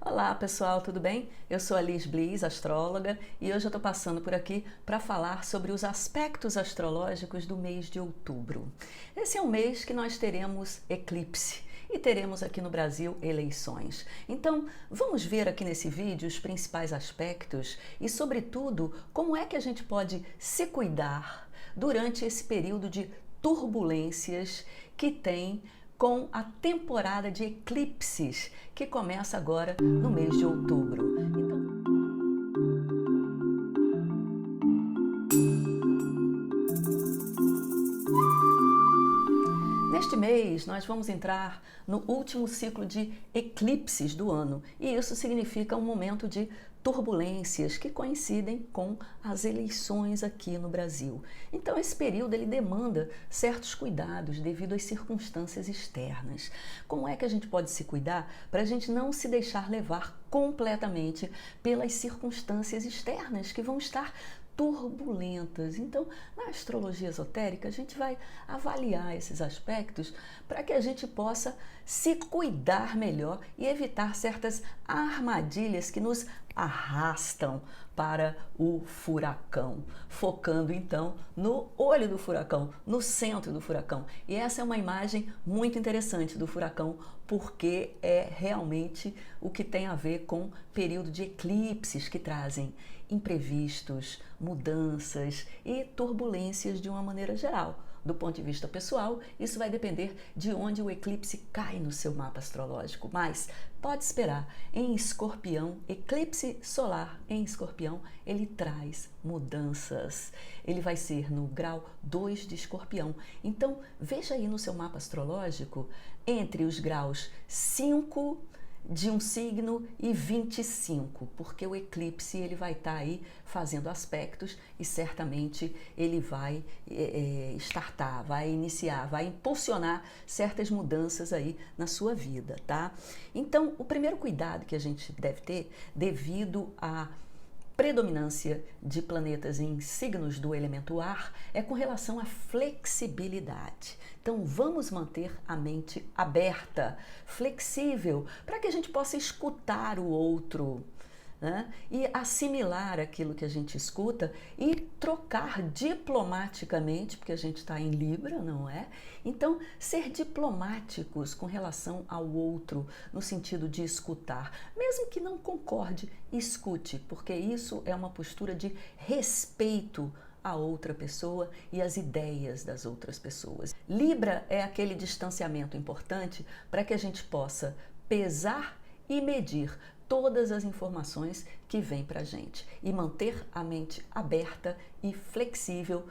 Olá pessoal, tudo bem? Eu sou a Liz Bliss, astróloga, e hoje eu estou passando por aqui para falar sobre os aspectos astrológicos do mês de outubro. Esse é um mês que nós teremos eclipse e teremos aqui no Brasil eleições. Então, vamos ver aqui nesse vídeo os principais aspectos e, sobretudo, como é que a gente pode se cuidar durante esse período de turbulências que tem com a temporada de eclipses que começa agora no mês de outubro. Neste mês, nós vamos entrar no último ciclo de eclipses do ano, e isso significa um momento de turbulências que coincidem com as eleições aqui no Brasil. Então, esse período ele demanda certos cuidados devido às circunstâncias externas. Como é que a gente pode se cuidar para a gente não se deixar levar completamente pelas circunstâncias externas que vão estar turbulentas? Então, na astrologia esotérica, a gente vai avaliar esses aspectos para que a gente possa se cuidar melhor e evitar certas armadilhas que nos arrastam para o furacão, focando então no olho do furacão, no centro do furacão. E essa é uma imagem muito interessante do furacão, porque é realmente o que tem a ver com período de eclipses que trazem imprevistos, mudanças e turbulências de uma maneira geral. Do ponto de vista pessoal, isso vai depender de onde o eclipse cai no seu mapa astrológico, mas pode esperar. Em Escorpião, eclipse solar em Escorpião, ele traz mudanças. Ele vai ser no grau 2 de Escorpião. Então, veja aí no seu mapa astrológico, entre os graus 5 de um signo e 25, porque o eclipse ele vai estar aí fazendo aspectos e certamente ele vai startar, vai iniciar, vai impulsionar certas mudanças aí na sua vida, tá? Então, o primeiro cuidado que a gente deve ter devido a predominância de planetas em signos do elemento ar é com relação à flexibilidade. Então vamos manter a mente aberta, flexível, para que a gente possa escutar o outro, né? E assimilar aquilo que a gente escuta e trocar diplomaticamente, porque a gente está em Libra, não é? Então, ser diplomáticos com relação ao outro, no sentido de escutar. Mesmo que não concorde, escute, porque isso é uma postura de respeito a outra pessoa e as ideias das outras pessoas. Libra é aquele distanciamento importante para que a gente possa pesar e medir todas as informações que vêm para a gente e manter a mente aberta e flexível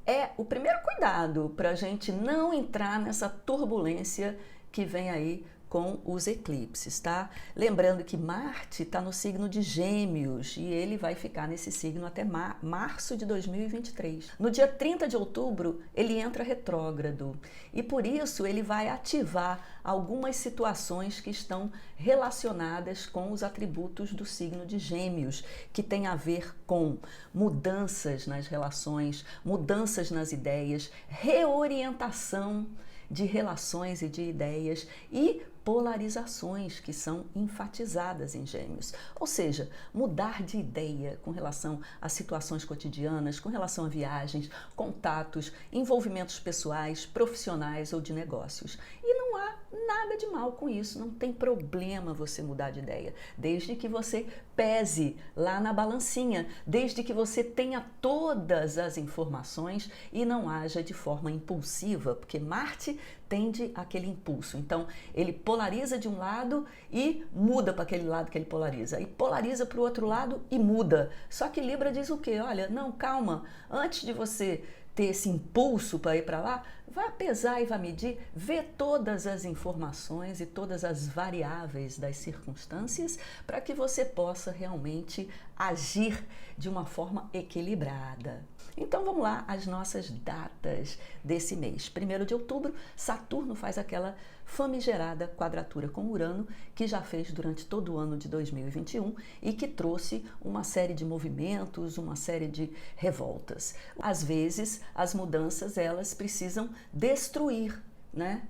é o primeiro cuidado para a gente não entrar nessa turbulência que vem aí com os eclipses, tá? Lembrando que Marte está no signo de Gêmeos e ele vai ficar nesse signo até março de 2023. No dia 30 de outubro, ele entra retrógrado e por isso ele vai ativar algumas situações que estão relacionadas com os atributos do signo de Gêmeos, que tem a ver com mudanças nas relações, mudanças nas ideias, reorientação de relações e de ideias e polarizações que são enfatizadas em Gêmeos. Ou seja, mudar de ideia com relação a situações cotidianas, com relação a viagens, contatos, envolvimentos pessoais, profissionais ou de negócios. E não há nada de mal com isso, não tem problema você mudar de ideia, desde que você pese lá na balancinha, desde que você tenha todas as informações e não haja de forma impulsiva, porque Marte tende àquele impulso. Então, ele polariza de um lado e muda para aquele lado que ele polariza. E polariza para o outro lado e muda. Só que Libra diz o quê? Olha, não, calma. Antes de você ter esse impulso para ir para lá, vai pesar e vai medir, ver todas as informações e todas as variáveis das circunstâncias para que você possa realmente agir de uma forma equilibrada. Então vamos lá, as nossas datas desse mês. 1º de outubro, Saturno faz aquela famigerada quadratura com Urano, que já fez durante todo o ano de 2021 e que trouxe uma série de movimentos, uma série de revoltas. Às vezes, as mudanças, elas precisam destruir, né?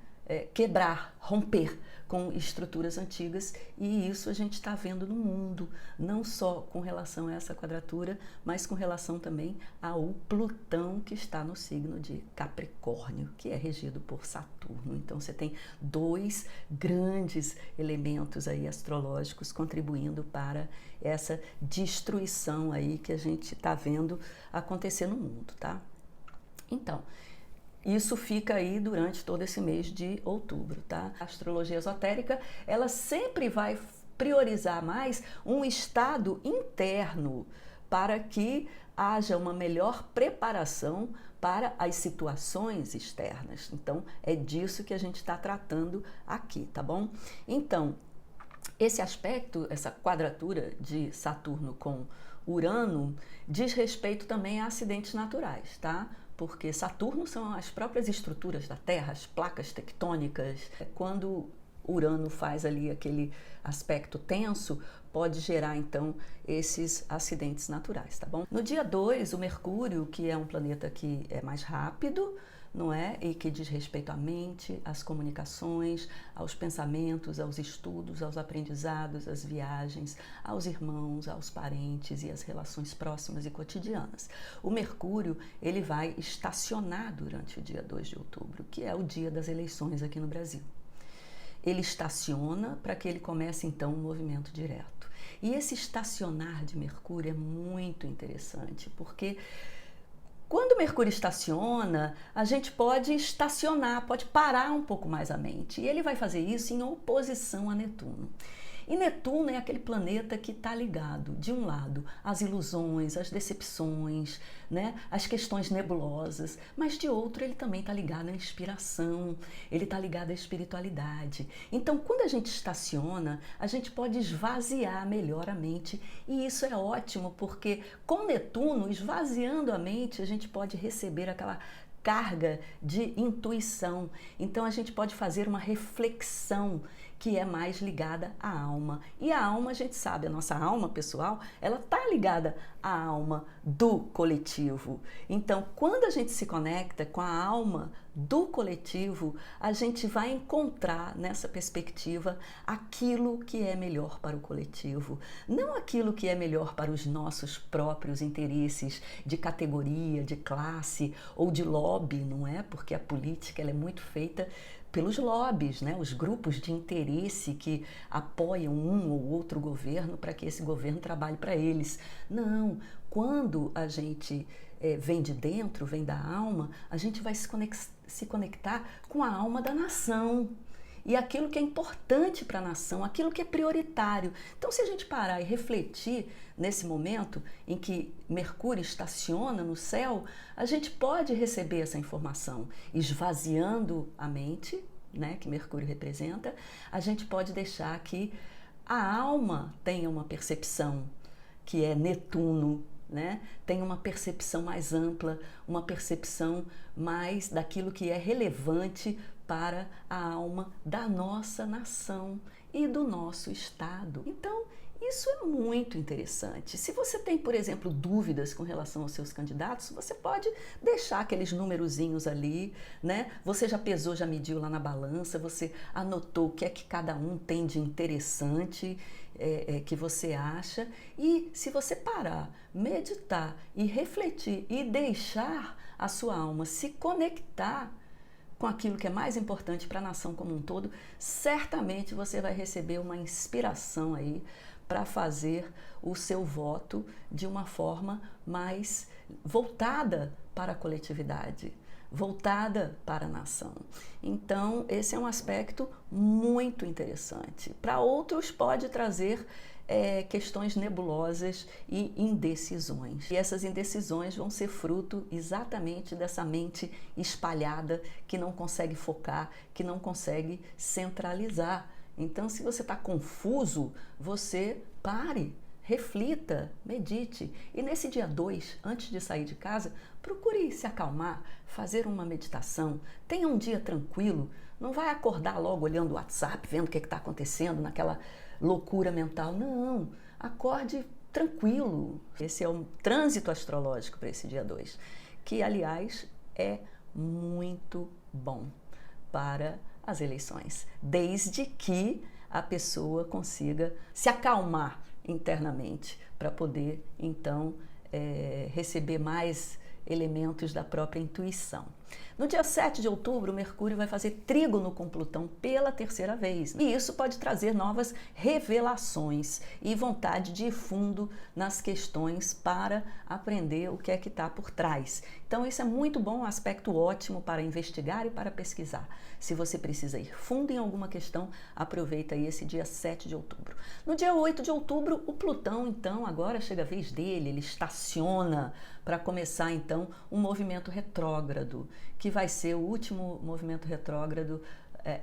quebrar, romper com estruturas antigas, e isso a gente está vendo no mundo, não só com relação a essa quadratura, mas com relação também ao Plutão, que está no signo de Capricórnio, que é regido por Saturno. Então você tem dois grandes elementos aí astrológicos contribuindo para essa destruição aí que a gente está vendo acontecer no mundo, tá? Então, isso fica aí durante todo esse mês de outubro, tá? A astrologia esotérica, ela sempre vai priorizar mais um estado interno para que haja uma melhor preparação para as situações externas. Então, é disso que a gente está tratando aqui, tá bom? Então, esse aspecto, essa quadratura de Saturno com Urano, diz respeito também a acidentes naturais, tá? Porque Saturno são as próprias estruturas da Terra, as placas tectônicas. Quando Urano faz ali aquele aspecto tenso, pode gerar então esses acidentes naturais, tá bom? No dia 2, o Mercúrio, que é um planeta que é mais rápido, não é? E que diz respeito à mente, às comunicações, aos pensamentos, aos estudos, aos aprendizados, às viagens, aos irmãos, aos parentes e às relações próximas e cotidianas. O Mercúrio, ele vai estacionar durante o dia 2 de outubro, que é o dia das eleições aqui no Brasil. Ele estaciona para que ele comece então um movimento direto. E esse estacionar de Mercúrio é muito interessante, porque quando Mercúrio estaciona, a gente pode estacionar, pode parar um pouco mais a mente. E ele vai fazer isso em oposição a Netuno. E Netuno é aquele planeta que está ligado, de um lado, às ilusões, às decepções, né, às questões nebulosas, mas de outro ele também está ligado à inspiração, ele está ligado à espiritualidade. Então, quando a gente estaciona, a gente pode esvaziar melhor a mente, e isso é ótimo, porque com Netuno, esvaziando a mente, a gente pode receber aquela carga de intuição. Então a gente pode fazer uma reflexão que é mais ligada à alma. E a alma, a gente sabe, a nossa alma pessoal, ela está ligada à alma do coletivo. Então, quando a gente se conecta com a alma do coletivo, a gente vai encontrar nessa perspectiva aquilo que é melhor para o coletivo, não aquilo que é melhor para os nossos próprios interesses de categoria, de classe ou de lobby, não é? Porque a política ela é muito feita pelos lobbies, né? Os grupos de interesse que apoiam um ou outro governo para que esse governo trabalhe para eles. Não, quando a gente vem de dentro, vem da alma, a gente vai se conectar com a alma da nação e aquilo que é importante para a nação, aquilo que é prioritário. Então, se a gente parar e refletir nesse momento em que Mercúrio estaciona no céu, a gente pode receber essa informação, esvaziando a mente, né, que Mercúrio representa, a gente pode deixar que a alma tenha uma percepção, que é Netuno, né? Tem uma percepção mais ampla, uma percepção mais daquilo que é relevante para a alma da nossa nação e do nosso estado. Então, isso é muito interessante. Se você tem, por exemplo, dúvidas com relação aos seus candidatos, você pode deixar aqueles numerozinhos ali, né? Você já pesou, já mediu lá na balança, você anotou o que é que cada um tem de interessante, que você acha, e se você parar, meditar e refletir e deixar a sua alma se conectar com aquilo que é mais importante para a nação como um todo, certamente você vai receber uma inspiração aí para fazer o seu voto de uma forma mais voltada para a coletividade, voltada para a nação. Então, esse é um aspecto muito interessante. Para outros, pode trazer questões nebulosas e indecisões. E essas indecisões vão ser fruto exatamente dessa mente espalhada que não consegue focar, que não consegue centralizar. Então, se você está confuso, você pare, reflita, medite. E nesse dia 2, antes de sair de casa, procure se acalmar, fazer uma meditação. Tenha um dia tranquilo. Não vai acordar logo olhando o WhatsApp, vendo o que está acontecendo, naquela loucura mental. Não, acorde tranquilo. Esse é um trânsito astrológico para esse dia 2, que, aliás, é muito bom para as eleições, desde que a pessoa consiga se acalmar internamente para poder, então, receber mais elementos da própria intuição. No dia 7 de outubro, Mercúrio vai fazer trígono com Plutão pela terceira vez. E isso pode trazer novas revelações e vontade de ir fundo nas questões para aprender o que é que está por trás. Então isso é muito bom, um aspecto ótimo para investigar e para pesquisar. Se você precisa ir fundo em alguma questão, aproveita aí esse dia 7 de outubro. No dia 8 de outubro, o Plutão, então, agora chega a vez dele, ele estaciona para começar, então, um movimento retrógrado, que vai ser o último movimento retrógrado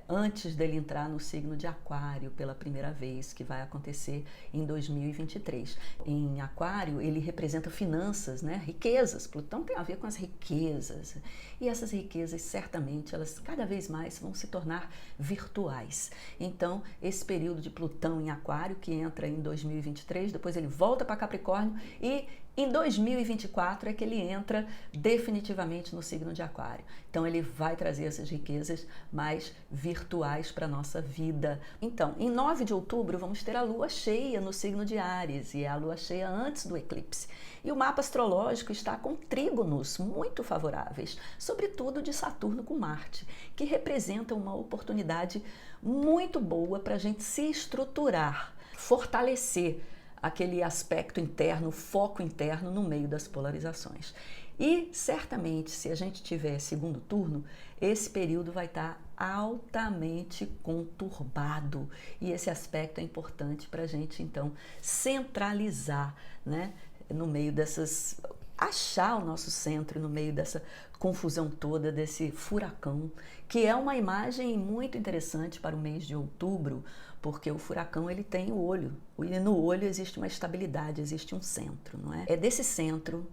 antes dele entrar no signo de Aquário pela primeira vez, que vai acontecer em 2023. Em Aquário, ele representa finanças, né? Riquezas. Plutão tem a ver com as riquezas. E essas riquezas, certamente, elas cada vez mais vão se tornar virtuais. Então, esse período de Plutão em Aquário, que entra em 2023, depois ele volta para Capricórnio e em 2024 é que ele entra definitivamente no signo de Aquário. Então ele vai trazer essas riquezas mais virtuais para a nossa vida. Então, em 9 de outubro vamos ter a lua cheia no signo de Áries, e é a lua cheia antes do eclipse. E o mapa astrológico está com trígonos muito favoráveis, sobretudo de Saturno com Marte, que representa uma oportunidade muito boa para a gente se estruturar, fortalecer aquele aspecto interno, foco interno no meio das polarizações. E certamente, se a gente tiver segundo turno, esse período vai estar altamente conturbado. E esse aspecto é importante para a gente, então, centralizar, né, no meio dessas... achar o nosso centro no meio dessa confusão toda, desse furacão, que é uma imagem muito interessante para o mês de outubro, porque o furacão ele tem o olho, e no olho existe uma estabilidade, existe um centro, não é? É desse centro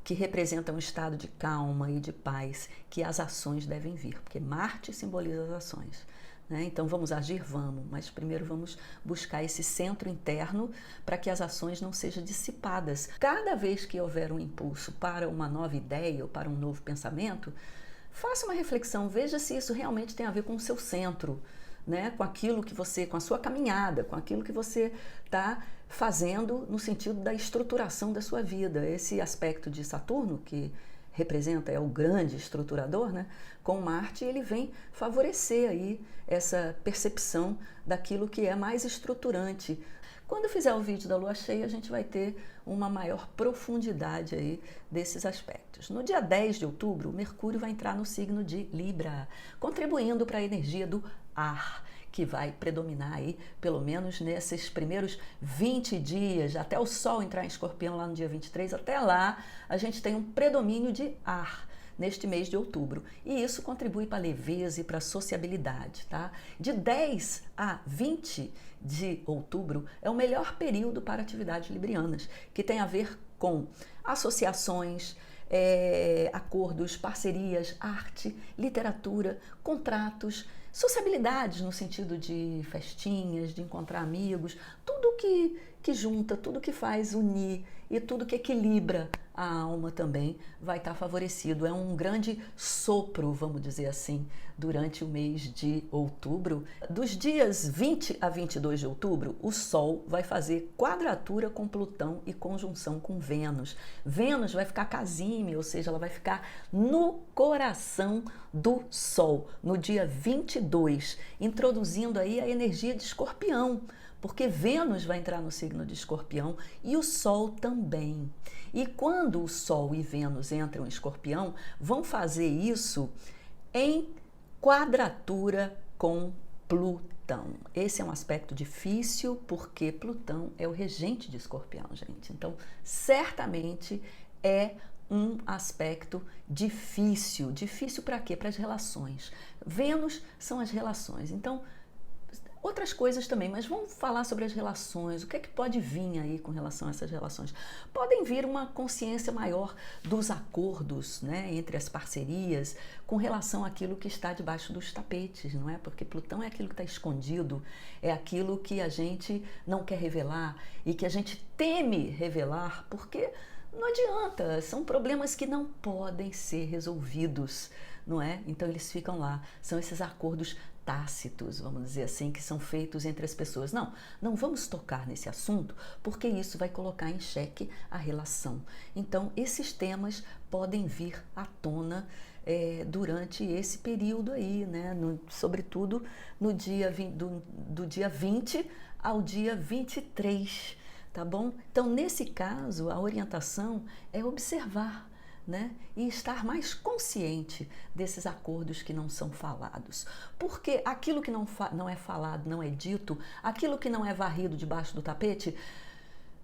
que representa um estado de calma e de paz que as ações devem vir, porque Marte simboliza as ações. Então vamos agir? Vamos, mas primeiro vamos buscar esse centro interno para que as ações não sejam dissipadas. Cada vez que houver um impulso para uma nova ideia ou para um novo pensamento, faça uma reflexão, veja se isso realmente tem a ver com o seu centro, né? Com aquilo que você, com a sua caminhada, com aquilo que você está fazendo no sentido da estruturação da sua vida. Esse aspecto de Saturno, que representa, é o grande estruturador, né? Com Marte ele vem favorecer aí essa percepção daquilo que é mais estruturante. Quando fizer o vídeo da lua cheia, a gente vai ter uma maior profundidade aí desses aspectos. No dia 10 de outubro, Mercúrio vai entrar no signo de Libra, contribuindo para a energia do ar, que vai predominar aí, pelo menos nesses primeiros 20 dias, até o Sol entrar em Escorpião lá no dia 23, até lá a gente tem um predomínio de ar neste mês de outubro. E isso contribui para a leveza e para a sociabilidade, tá? De 10 a 20 de outubro é o melhor período para atividades librianas, que tem a ver com associações, acordos, parcerias, arte, literatura, contratos, sociabilidades no sentido de festinhas, de encontrar amigos, tudo que junta, tudo que faz unir e tudo que equilibra a alma também vai estar favorecido. É um grande sopro, vamos dizer assim, durante o mês de outubro. Dos dias 20 a 22 de outubro, o Sol vai fazer quadratura com Plutão e conjunção com Vênus. Vênus vai ficar casime, ou seja, ela vai ficar no coração do Sol, no dia 22, introduzindo aí a energia de Escorpião, porque Vênus vai entrar no signo de Escorpião e o Sol também. E quando o Sol e Vênus entram em Escorpião, vão fazer isso em quadratura com Plutão. Esse é um aspecto difícil porque Plutão é o regente de Escorpião, gente. Então, certamente é um aspecto difícil. Difícil para quê? Para as relações. Vênus são as relações. Então, outras coisas também, mas vamos falar sobre as relações. O que é que pode vir aí com relação a essas relações? Podem vir uma consciência maior dos acordos, né, entre as parcerias, com relação àquilo que está debaixo dos tapetes, não é? Porque Plutão é aquilo que está escondido, é aquilo que a gente não quer revelar e que a gente teme revelar, porque não adianta, são problemas que não podem ser resolvidos, não é? Então eles ficam lá, são esses acordos tácitos, vamos dizer assim, que são feitos entre as pessoas. Não, não vamos tocar nesse assunto, porque isso vai colocar em xeque a relação. Então, esses temas podem vir à tona durante esse período aí, né? Sobretudo no dia do dia 20 ao dia 23, tá bom? Então, nesse caso, a orientação é observar, né? E estar mais consciente desses acordos que não são falados. Porque aquilo que não é falado, não é dito, aquilo que não é varrido debaixo do tapete,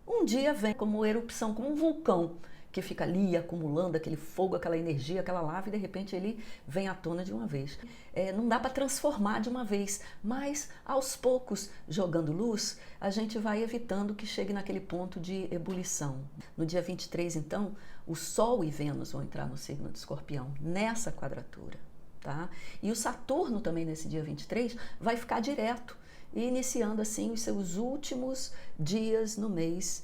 um dia vem como erupção, como um vulcão, que fica ali acumulando aquele fogo, aquela energia, aquela lava, e de repente ele vem à tona de uma vez. Não dá para transformar de uma vez, mas aos poucos, jogando luz, a gente vai evitando que chegue naquele ponto de ebulição. No dia 23, então, o Sol e Vênus vão entrar no signo de Escorpião, nessa quadratura, tá? E o Saturno também nesse dia 23 vai ficar direto, e iniciando assim os seus últimos dias no mês,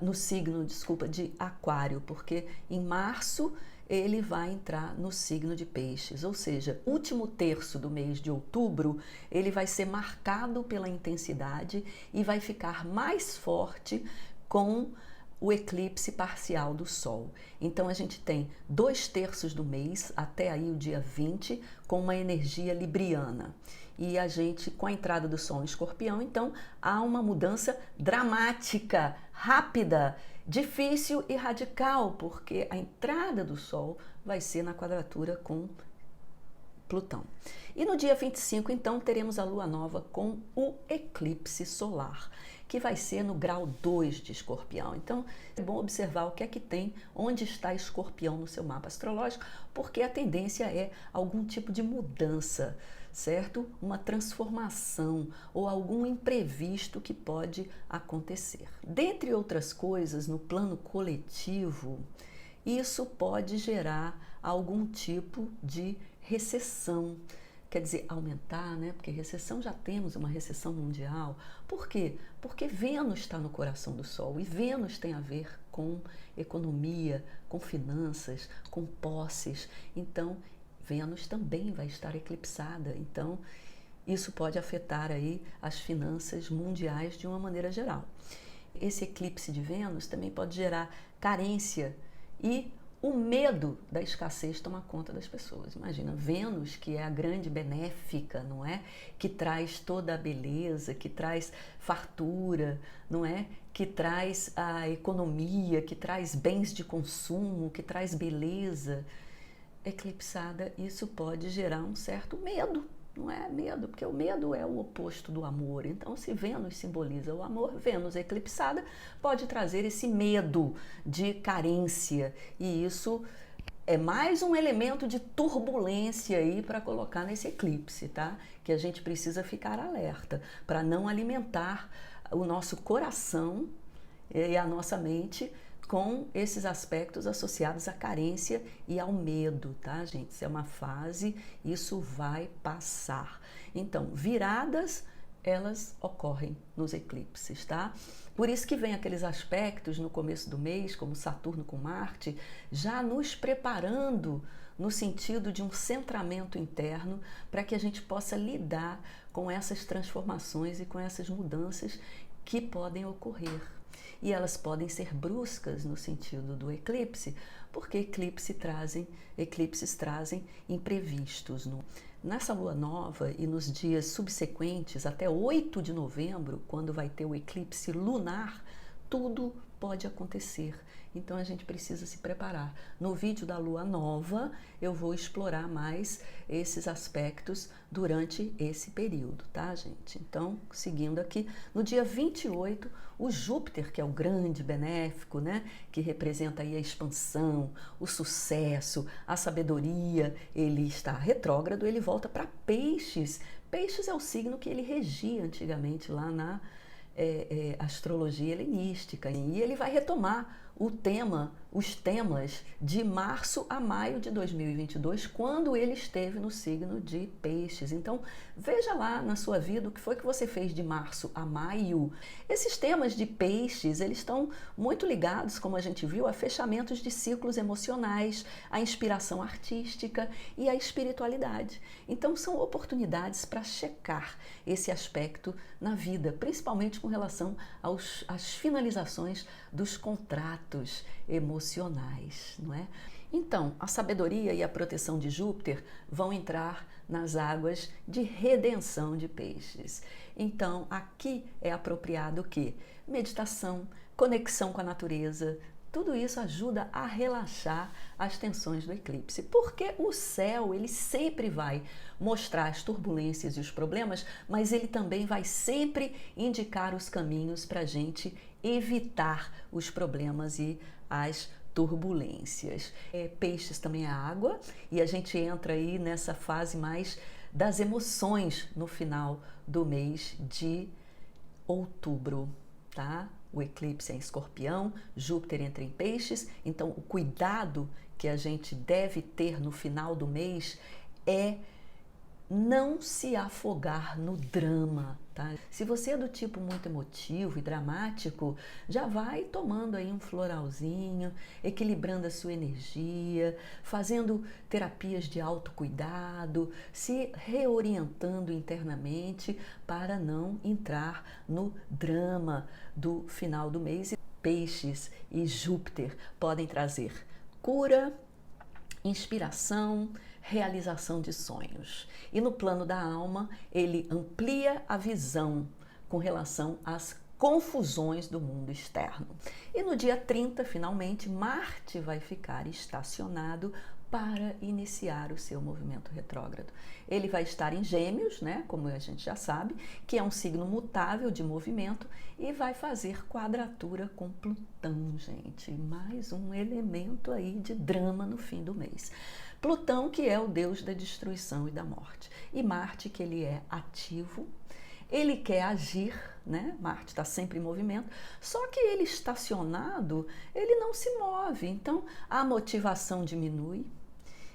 no signo, de Aquário, porque em março ele vai entrar no signo de Peixes, ou seja, o último terço do mês de outubro ele vai ser marcado pela intensidade e vai ficar mais forte com o eclipse parcial do Sol. Então a gente tem 2/3 do mês, até aí o dia 20, com uma energia libriana. E a gente, com a entrada do Sol em Escorpião, então há uma mudança dramática, rápida, difícil e radical, porque a entrada do Sol vai ser na quadratura com Plutão. E no dia 25, então, teremos a Lua Nova com o eclipse solar, que vai ser no grau 2 de Escorpião. Então, é bom observar o que é que tem, onde está Escorpião no seu mapa astrológico, porque a tendência é algum tipo de mudança, certo? Uma transformação ou algum imprevisto que pode acontecer. Dentre outras coisas, no plano coletivo, isso pode gerar algum tipo de recessão. Quer dizer, aumentar, né? Porque recessão, já temos uma recessão mundial. Por quê? Porque Vênus está no coração do Sol, e Vênus tem a ver com economia, com finanças, com posses. Então, Vênus também vai estar eclipsada. Então, isso pode afetar aí as finanças mundiais de uma maneira geral. Esse eclipse de Vênus também pode gerar carência e o medo da escassez toma conta das pessoas. Imagina, Vênus, que é a grande benéfica, não é? Que traz toda a beleza, que traz fartura, não é? Que traz a economia, que traz bens de consumo, que traz beleza. Eclipsada, isso pode gerar um certo medo. Não é medo, porque o medo é o oposto do amor. Então, se Vênus simboliza o amor, Vênus eclipsada pode trazer esse medo de carência. E isso é mais um elemento de turbulência aí para colocar nesse eclipse, tá? Que a gente precisa ficar alerta para não alimentar o nosso coração e a nossa mente com esses aspectos associados à carência e ao medo, tá, gente? Isso é uma fase, isso vai passar. Então, viradas, elas ocorrem nos eclipses, tá? Por isso que vem aqueles aspectos no começo do mês, como Saturno com Marte, já nos preparando no sentido de um centramento interno para que a gente possa lidar com essas transformações e com essas mudanças que podem ocorrer. E elas podem ser bruscas no sentido do eclipse, porque eclipses trazem imprevistos. Nessa lua nova e nos dias subsequentes, até 8 de novembro, quando vai ter o eclipse lunar, tudo pode acontecer. Então a gente precisa se preparar. No vídeo da lua nova, eu vou explorar mais esses aspectos durante esse período, tá, gente? Então, seguindo aqui, no dia 28, o Júpiter, que é o grande benéfico, né, que representa aí a expansão, o sucesso, a sabedoria, ele está retrógrado, ele volta para Peixes. Peixes é o signo que ele regia antigamente lá na astrologia helenística, e ele vai retomar os temas de março a maio de 2022, quando ele esteve no signo de Peixes. Então, veja lá na sua vida o que foi que você fez de março a maio. Esses temas de Peixes, eles estão muito ligados, como a gente viu, a fechamentos de ciclos emocionais, a inspiração artística e a espiritualidade. Então, são oportunidades para checar esse aspecto na vida, principalmente com relação às finalizações dos contratos emocionais, não é? Então, a sabedoria e a proteção de Júpiter vão entrar nas águas de redenção de Peixes. Então, aqui é apropriado o quê? Meditação, conexão com a natureza. Tudo isso ajuda a relaxar as tensões do eclipse, porque o céu, ele sempre vai mostrar as turbulências e os problemas, mas ele também vai sempre indicar os caminhos para a gente evitar os problemas e as turbulências. Peixes também é água, e a gente entra aí nessa fase mais das emoções no final do mês de outubro, tá? O eclipse é em Escorpião, Júpiter entra em Peixes, então o cuidado que a gente deve ter no final do mês é não se afogar no drama, tá? Se você é do tipo muito emotivo e dramático, já vai tomando aí um floralzinho, equilibrando a sua energia, fazendo terapias de autocuidado, se reorientando internamente para não entrar no drama do final do mês. Peixes e Júpiter podem trazer cura, inspiração, realização de sonhos. E no plano da alma, ele amplia a visão com relação às confusões do mundo externo. E no dia 30, finalmente, Marte vai ficar estacionado para iniciar o seu movimento retrógrado. Ele vai estar em Gêmeos, né, como a gente já sabe, que é um signo mutável de movimento, e vai fazer quadratura com Plutão, gente. Mais um elemento aí de drama no fim do mês. Plutão, que é o deus da destruição e da morte. E Marte, que ele é ativo, ele quer agir, né? Marte está sempre em movimento, só que ele estacionado, ele não se move, então a motivação diminui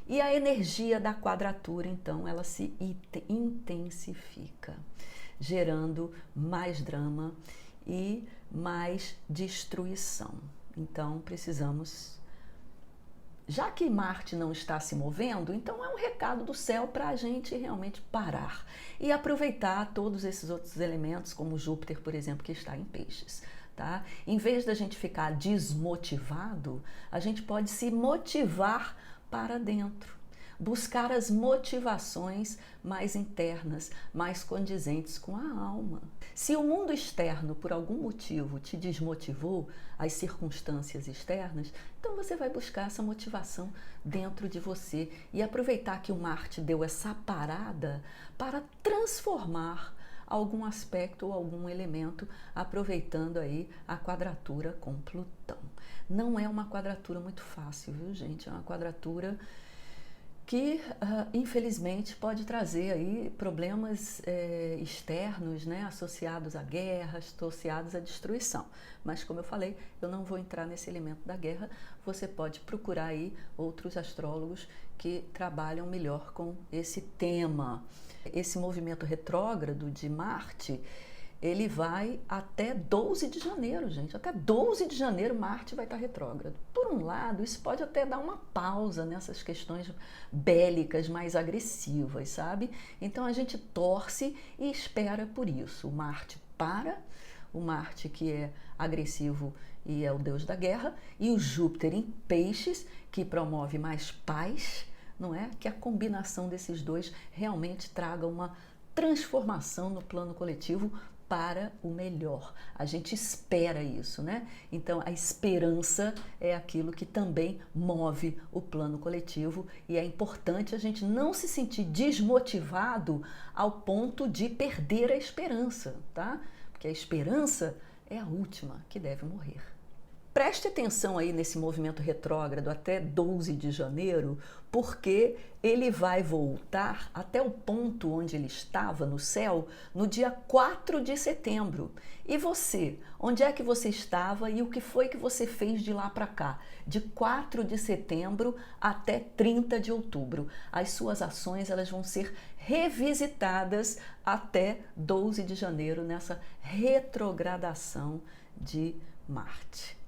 e a energia da quadratura, então, ela se intensifica, gerando mais drama e mais destruição. Então, precisamos... Já que Marte não está se movendo, então é um recado do céu para a gente realmente parar e aproveitar todos esses outros elementos, como Júpiter, por exemplo, que está em Peixes. Tá? Em vez da gente ficar desmotivado, a gente pode se motivar para dentro. Buscar as motivações mais internas, mais condizentes com a alma. Se o mundo externo, por algum motivo, te desmotivou, as circunstâncias externas, então você vai buscar essa motivação dentro de você e aproveitar que o Marte deu essa parada para transformar algum aspecto ou algum elemento, aproveitando aí a quadratura com Plutão. Não é uma quadratura muito fácil, viu, gente? É uma quadratura que infelizmente pode trazer aí problemas externos, né, associados à guerra, associados à destruição. Mas como eu falei, eu não vou entrar nesse elemento da guerra. Você pode procurar aí outros astrólogos que trabalham melhor com esse tema. Esse movimento retrógrado de Marte, ele vai até 12 de janeiro, gente. Até 12 de janeiro Marte vai estar retrógrado. Por um lado, isso pode até dar uma pausa nessas questões bélicas mais agressivas, sabe? Então a gente torce e espera por isso. O Marte para, o Marte que é agressivo e é o deus da guerra, e o Júpiter em Peixes, que promove mais paz, não é? Que a combinação desses dois realmente traga uma transformação no plano coletivo para o melhor. A gente espera isso, né? Então, a esperança é aquilo que também move o plano coletivo, e é importante a gente não se sentir desmotivado ao ponto de perder a esperança, tá? Porque a esperança é a última que deve morrer. Preste atenção aí nesse movimento retrógrado até 12 de janeiro, porque ele vai voltar até o ponto onde ele estava no céu no dia 4 de setembro. E você, onde é que você estava e o que foi que você fez de lá para cá? De 4 de setembro até 30 de outubro. As suas ações elas vão ser revisitadas até 12 de janeiro nessa retrogradação de Marte.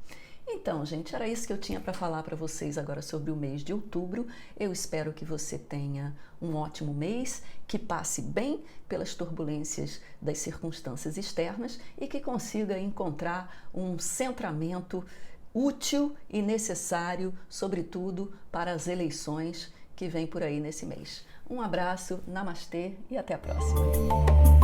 Então, gente, era isso que eu tinha para falar para vocês agora sobre o mês de outubro. Eu espero que você tenha um ótimo mês, que passe bem pelas turbulências das circunstâncias externas e que consiga encontrar um centramento útil e necessário, sobretudo para as eleições que vêm por aí nesse mês. Um abraço, namastê e até a próxima.